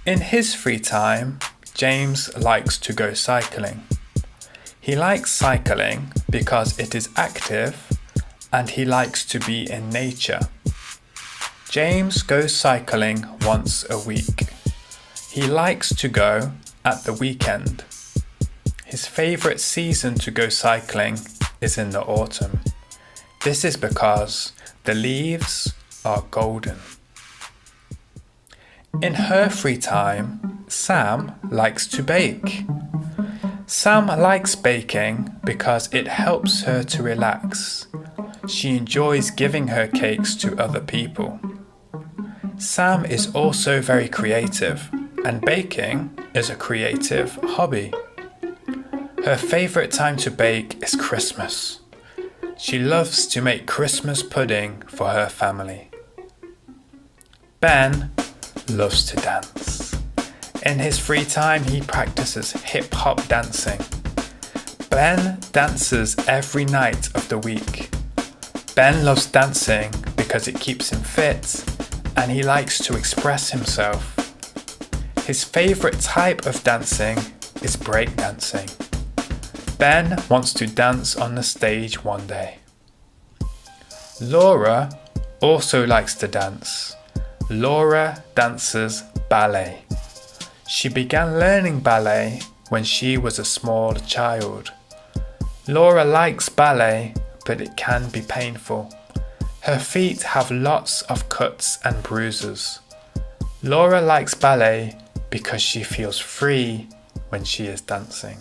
In his free time, James likes to go cycling. He likes cycling because it is active and he likes to be in nature. James goes cycling once a week. He likes to go at the weekend. His favourite season to go cycling is in the autumn. This is because the leaves are golden. In her free time, Sam likes to bake. Sam likes baking because it helps her to relax. She enjoys giving her cakes to other people. Sam is also very creative, and baking is a creative hobby. Her favourite time to bake is Christmas. She loves to make Christmas pudding for her family. Ben loves to dance. In his free time, he practices hip-hop dancing. Ben dances every night of the week. Ben loves dancing because it keeps him fit and he likes to express himself. His favourite type of dancing is breakdancing. Ben wants to dance on the stage one day. Laura also likes to dance. Laura dances ballet. She began learning ballet when she was a small child. Laura likes ballet, but it can be painful. Her feet have lots of cuts and bruises. Laura likes ballet because she feels free when she is dancing.